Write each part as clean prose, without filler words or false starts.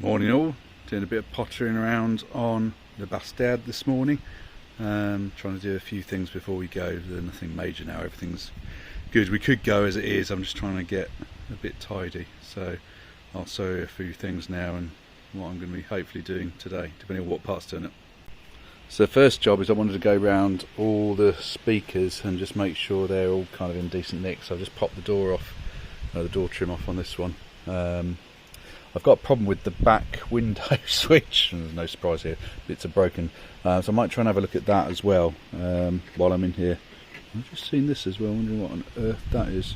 Morning all, doing a bit of pottering around on the Basterd this morning, trying to do a few things before we go. There's nothing major now, everything's good. We could go as it is, I'm just trying to get a bit tidy, so I'll show you a few things now and what I'm going to be hopefully doing today, depending on what part's turn up. So the first job is I wanted to go around all the speakers and just make sure they're all kind of in decent nick. So I've just popped the door off, the door trim off on this one. I've got a problem with the back window switch, and there's no surprise here, bits are broken, so I might try and have a look at that as well while I'm in here. I've just seen this as well, wondering what on earth that is.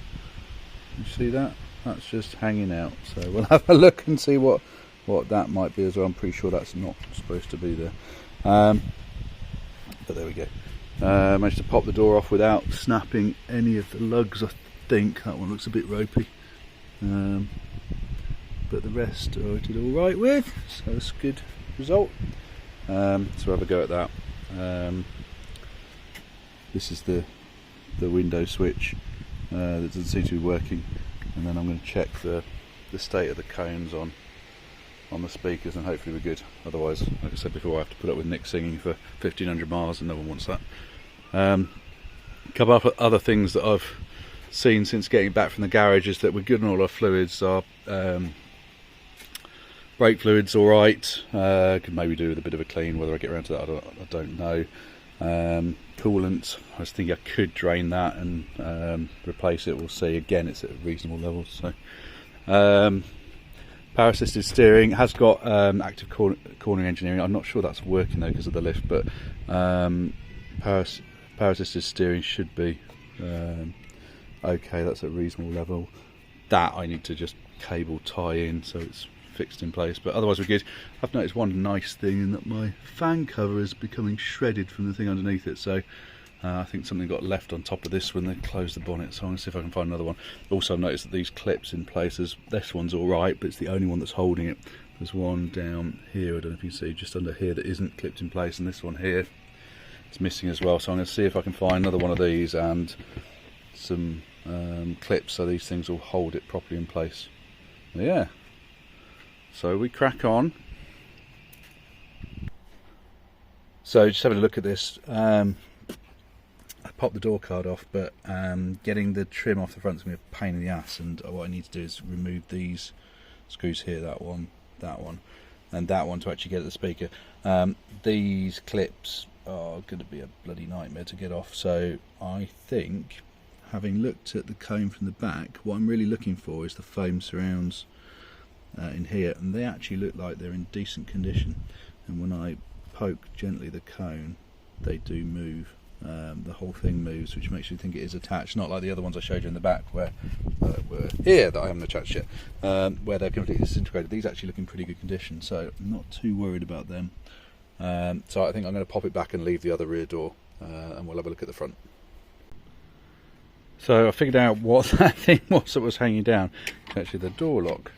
You see that? That's just hanging out, so we'll have a look and see what that might be as well. I'm pretty sure that's not supposed to be there, but there we go. Managed to pop the door off without snapping any of the lugs. I think that one looks a bit ropey, but the rest I did all right with, so that's a good result. So we'll have a go at that. This is the window switch that doesn't seem to be working, and then I'm going to check the state of the cones on the speakers, and hopefully we're good. Otherwise, like I said before, I have to put up with Nick singing for 1500 miles and no one wants that. A couple of other things that I've seen since getting back from the garage is that we're good on all our fluids. Our brake fluid's alright, could maybe do with a bit of a clean. Whether I get around to that I don't know. Coolant, I was thinking I could drain that and replace it. We'll see. Again, it's at a reasonable level. So power assisted steering has got active cornering engineering. I'm not sure that's working though because of the lift, but power assisted steering should be okay. That's at a reasonable level. That I need to just cable tie in so it's fixed in place, but otherwise we're good. I've noticed one nice thing in that my fan cover is becoming shredded from the thing underneath it, so I think something got left on top of this when they closed the bonnet, so I'm going to see if I can find another one. Also I've noticed that these clips in places, this one's alright, but it's the only one that's holding it. There's one down here, I don't know if you can see, just under here that isn't clipped in place, and this one here is missing as well, so I'm going to see if I can find another one of these and some clips so these things will hold it properly in place. Yeah, so we crack on. So just having a look at this, I popped the door card off, but getting the trim off the front is going to be a pain in the ass, and what I need to do is remove these screws here, that one, and that one to actually get at the speaker. These clips are going to be a bloody nightmare to get off, so I think, having looked at the cone from the back, what I'm really looking for is the foam surrounds in here, and they actually look like they're in decent condition, and when I poke gently the cone they do move. The whole thing moves, which makes you think it is attached, not like the other ones I showed you in the back where were here that I haven't attached yet, where they're completely disintegrated. These actually look in pretty good condition, so I'm not too worried about them. So I think I'm going to pop it back and leave the other rear door, and we'll have a look at the front. So I figured out what that thing was that was hanging down. It's actually the door lock,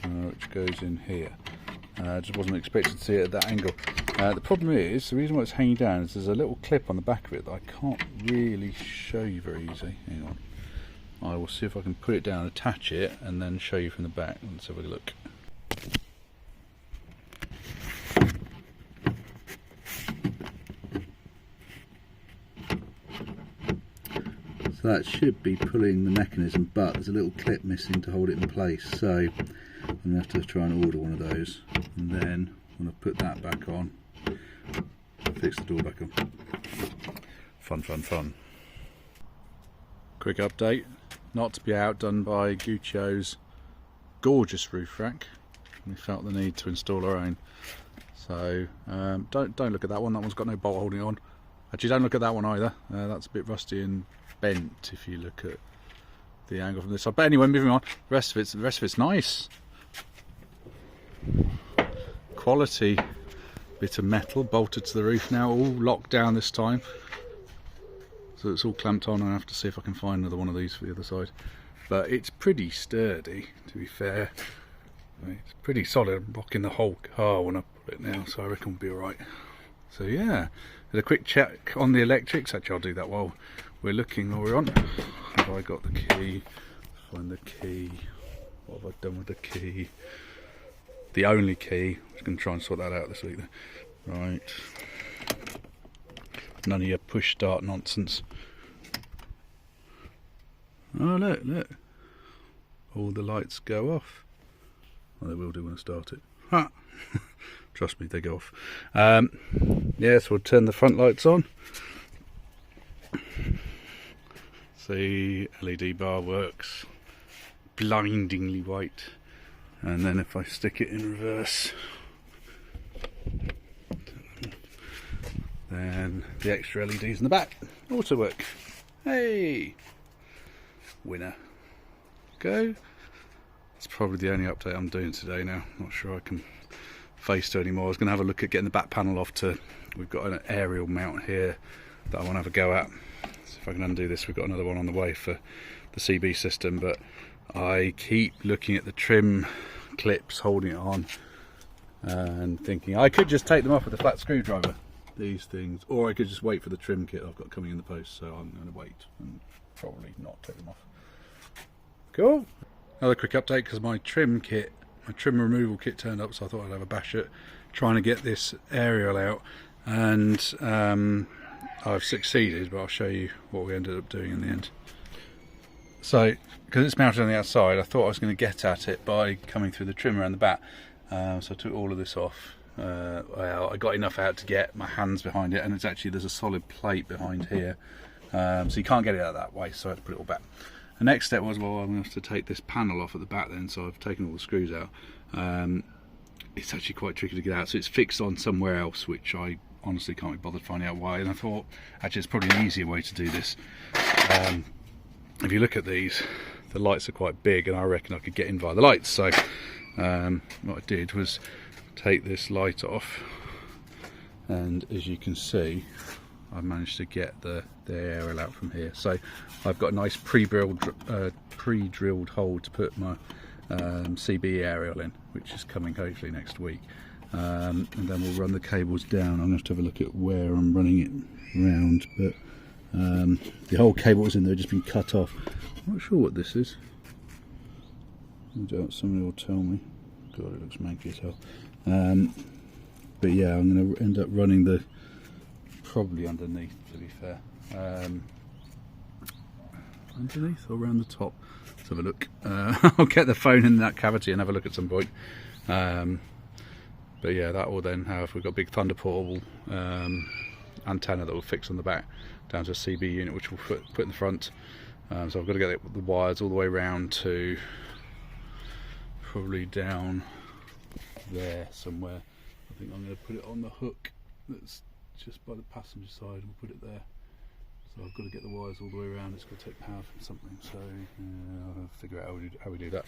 which goes in here. I just wasn't expecting to see it at that angle. The problem is, the reason why it's hanging down is there's a little clip on the back of it that I can't really show you very easily. Hang on. I will see if I can put it down, attach it, and then show you from the back. Let's have a look. So that should be pulling the mechanism, but there's a little clip missing to hold it in place. So I'm going to have to try and order one of those, and then when I put that back on, fix the door back on. Fun. Quick update, not to be outdone by Guccio's gorgeous roof rack. We felt the need to install our own. So don't look at that one. That one's got no bolt holding on. Actually, don't look at that one either. That's a bit rusty and bent if you look at the angle from this side. But anyway, moving on. The rest of it's nice. Quality bit of metal bolted to the roof now, all locked down this time, so it's all clamped on. I have to see if I can find another one of these for the other side, but it's pretty sturdy, to be fair. It's pretty solid. I'm rocking the whole car when I put it now, so I reckon we'll be alright. So yeah, did a quick check on the electrics. Actually, I'll do that while we're looking, while we're on. Have I got the key? Find the key. What have I done with the key? the only key. I'm just going to try and sort that out this week then. Right. None of your push start nonsense. Oh look, look. All the lights go off. Well, they will do when I start it. Ha! Trust me, they go off. Yeah, so we'll turn the front lights on. See, LED bar works. Blindingly white. And then if I stick it in reverse, then the extra LEDs in the back also work. Hey! Winner. Go. It's probably the only update I'm doing today now. Not sure I can face to anymore. I was going to have a look at getting the back panel off to... We've got an aerial mount here that I want to have a go at. So if I can undo this, we've got another one on the way for the CB system, but I keep looking at the trim clips holding it on and thinking I could just take them off with a flat screwdriver, these things, or I could just wait for the trim kit I've got coming in the post, so I'm going to wait and probably not take them off. Cool. Another quick update, because my trim removal kit turned up, so I thought I'd have a bash at trying to get this aerial out, and I've succeeded, but I'll show you what we ended up doing in the end. So, because it's mounted on the outside, I thought I was going to get at it by coming through the trim around the back. So I took all of this off. Well, I got enough out to get my hands behind it, and it's actually, there's a solid plate behind here. So you can't get it out that way, so I had to put it all back. The next step was, well, I'm going to have to take this panel off at the back then, so I've taken all the screws out. It's actually quite tricky to get out, so it's fixed on somewhere else, which I honestly can't be bothered finding out why. And I thought, actually, it's probably an easier way to do this. If you look at these, the lights are quite big, and I reckon I could get in via the lights. So what I did was take this light off, and as you can see, I managed to get the aerial out from here. So I've got a nice pre-drilled hole to put my CB aerial in, which is coming hopefully next week. And then we'll run the cables down. I'm going to have to have a look at where I'm running it round, but the whole cable was in there, just been cut off. I'm not sure what this is. Somebody will tell me. God, it looks manky as hell. But yeah, I'm going to end up running the, probably underneath, to be fair. Underneath or around the top? Let's have a look. I'll get the phone in that cavity and have a look at some point. But yeah, that will then have, we've got a big Thunder portable antenna that will fix on the back down to a CB unit, which we'll put in the front. So I've got to get the wires all the way around to probably down there somewhere. I think I'm going to put it on the hook that's just by the passenger side, and we'll put it there. So I've got to get the wires all the way around. It's going to take power from something, so I'll figure out how we do that.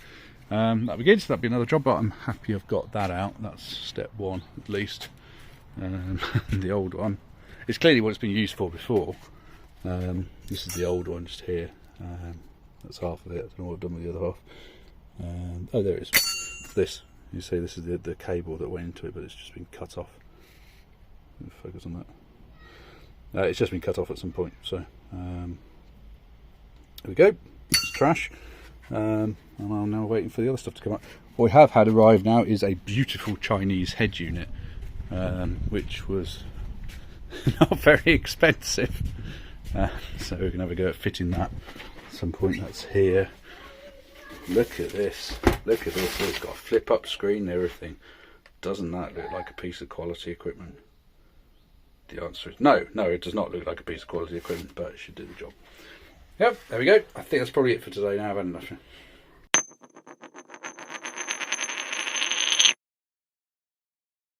That'll be good. So that'll be another job, but I'm happy I've got that out. That's step one at least. The old one, it's clearly what it's been used for before. This is the old one just here. That's half of it. I don't know what I've done with the other half. Oh, there it is. This, you see, this is the cable that went into it, but it's just been cut off. Focus on that. It's just been cut off at some point, so there we go. It's trash, and I'm now waiting for the other stuff to come up. What we have had arrive now is a beautiful Chinese head unit, which was not very expensive. So we can have a go at fitting that at some point. That's here. Look at this. Look at this. It's got a flip-up screen and everything. Doesn't that look like a piece of quality equipment? The answer is no, it does not look like a piece of quality equipment, but it should do the job. Yep, there we go. I think that's probably it for today now. I've had enough.